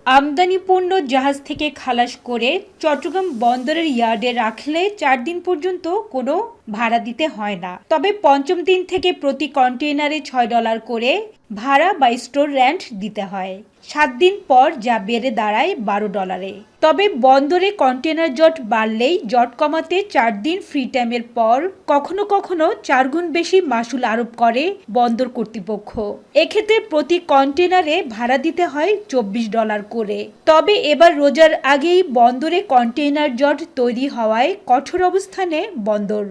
আমদানি পণ্য জাহাজ থেকে খালাস করে চট্টগ্রাম বন্দরের ইয়ার্ডে রাখলে 4 দিন পর্যন্ত কোনো ভাড়া দিতে হয় না। তবে পঞ্চম দিন থেকে প্রতি কন্টেইনারে $6 করে ভাড়া বা স্টোর রেন্ট দিতে হয়। 7 দিন পর যা বেড়ে দাঁড়ায় $12। তবে বন্দরে কন্টেইনার জট বাড়লেই জট কমাতে 4 দিন ফ্রি টাইমের পর কখনো কখনো 4 গুণ বেশি মাশুল আরোপ করে বন্দর কর্তৃপক্ষ। এক্ষেত্রে প্রতি কন্টেইনারে ভাড়া দিতে হয় $24 করে। তবে এবার রোজার আগেই বন্দরে কন্টেইনার জট তৈরি হওয়ায় কঠোর অবস্থানে বন্দর।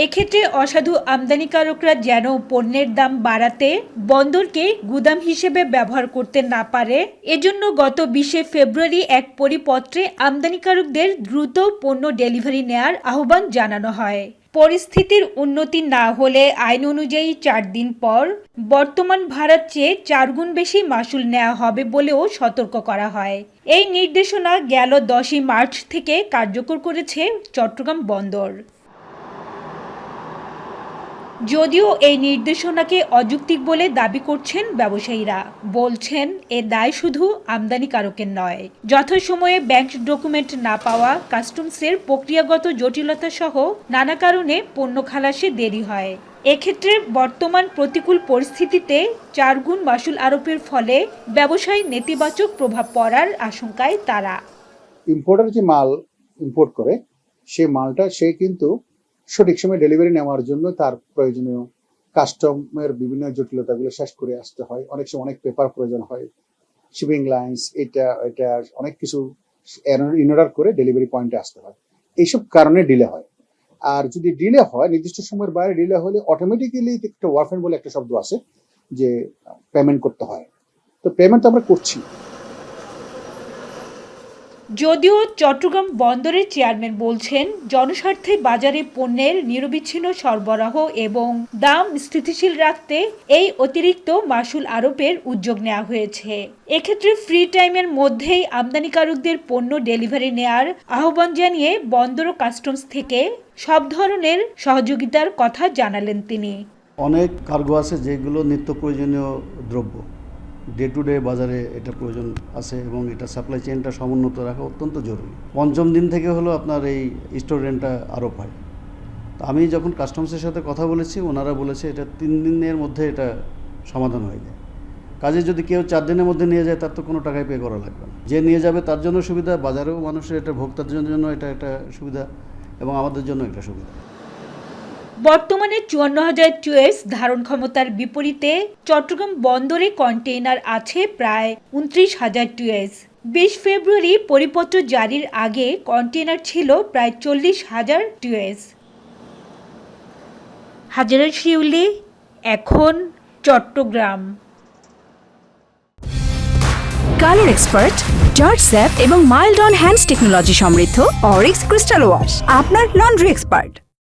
এক্ষেত্রে অসাধু আমদানিকারকরা যেন পণ্যের দাম বাড়াতে বন্দরকে গুদাম হিসেবে ব্যবহার করতে না পারে, এজন্য গত 20 ফেব্রুয়ারি এক পরিপত্রে আমদানিকারকদের দ্রুত পণ্য ডেলিভারি নেয়ার আহ্বান জানানো হয়। পরিস্থিতির উন্নতি না হলে আইন অনুযায়ী 4 দিন পর বর্তমান ভাড়ার চেয়ে 4 গুণ বেশি মাশুল নেওয়া হবে বলেও সতর্ক করা হয়। এই নির্দেশনা গেল 10 মার্চ থেকে কার্যকর করেছে চট্টগ্রাম বন্দর। যদিও এই নির্দেশনাকে অযৌক্তিক বলে দাবি করছেন ব্যবসায়ীরা, বলছেন এ দায় শুধু আমদানিকারকের নয়, যথাসময়ে ব্যাংক ডকুমেন্ট না পাওয়া, কাস্টমসের প্রক্রিয়াগত জটিলতা সহ নানা কারণে পণ্য খালাসে দেরি হয়। এক্ষেত্রে বর্তমান প্রতিকূল পরিস্থিতিতে 4 গুণ মাশুল আরোপের ফলে ব্যবসায় নেতিবাচক প্রভাব পড়ার আশঙ্কায় তারা। ইম্পোর্টার যে মাল ইম্পোর্ট করে সেই মালটা সে কিন্তু সঠিক সময় ডেলিভারি নেওয়ার জন্য তার প্রয়োজনীয় কাস্টমের বিভিন্ন জটিলতাগুলো শেষ করে আসতে হয়। অনেক সময় অনেক পেপার প্রয়োজন হয়, শিপিং লাইন্স, এটা অনেক কিছু ইন অর্ডার করে ডেলিভারি পয়েন্টে আসতে হয়। এইসব কারণে ডিলে হয়। আর যদি ডিলে হয়, নির্দিষ্ট সময়ের বাইরে ডিলে হলে অটোমেটিক্যালি একটা ওয়ারফেন বলে একটা শব্দ আছে যে পেমেন্ট করতে হয়। তো পেমেন্ট আমরা করছি। যদিও চট্টগ্রাম বন্দরের চেয়ারম্যান বলছেন, জনস্বার্থে বাজারে পণ্যের নিরবিচ্ছিন্ন সরবরাহ এবং দাম স্থিতিশীল রাখতে এই অতিরিক্ত মাশুল আরোপের উদ্যোগ নেওয়া হয়েছে। এক্ষেত্রে ফ্রি টাইমের মধ্যেই আমদানিকারকদের পণ্য ডেলিভারি নেয়ার আহ্বান জানিয়ে বন্দর ও কাস্টমস থেকে সব ধরনের সহযোগিতার কথা জানালেন তিনি। অনেক কার্গো আছে যেগুলো নিত্য প্রয়োজনীয় দ্রব্য, ডে টু ডে বাজারে এটা প্রয়োজন আছে এবং এটা সাপ্লাই চেইনটা সমুন্নত রাখা অত্যন্ত জরুরি। পঞ্চম দিন থেকে হলো আপনার এই স্টোর রেন্টটা আরোপ হয়। তো আমি যখন কাস্টমসের সাথে কথা বলেছি, ওনারা বলেছে এটা 3 দিনের মধ্যে এটা সমাধান হয়ে যায়। কাজে যদি কেউ 4 দিনের মধ্যে নিয়ে যায় তার তো কোনো টাকাই পে করা লাগবে না। যে নিয়ে যাবে তার জন্য সুবিধা, বাজারেও মানুষের এটা ভোক্তাদের জন্য এটা একটা সুবিধা এবং আমাদের জন্য একটা সুবিধা। বর্তমানে 54,000 টিউএস ধারণ ক্ষমতার বিপরীতে চট্টগ্রাম বন্দরে কন্টেইনার আছে প্রায় 29,000 টিউএস। 20 ফেব্রুয়ারি পরিপত্র জারির আগে কন্টেইনার ছিল প্রায় 40,000 টিউএস। হাজারা শিউলি, এখন চট্টগ্রাম। কালার এক্সপার্ট, জর্জ স্যাপ এবং মাইল্ড অন হ্যান্ডস টেকনোলজি সমৃদ্ধ অরিক্স ক্রিস্টাল ওয়াশ আপনার লন্ড্রি এক্সপার্ট।